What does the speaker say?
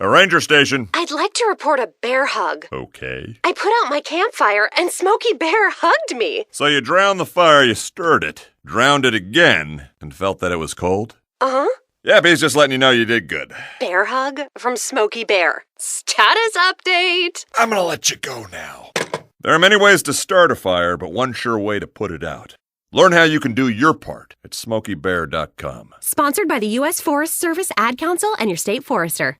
A ranger station. I'd like to report a bear hug. Okay. I put out my campfire and Smokey Bear hugged me. So you drowned the fire, you stirred it, drowned it again, and felt that it was cold? Uh-huh. Yep, he's just letting you know you did good. Bear hug from Smokey Bear. Status update. I'm gonna let you go now. There are many ways to start a fire, but one sure way to put it out. Learn how you can do your part at SmokeyBear.com. Sponsored by the U.S. Forest Service Ad Council and your state forester.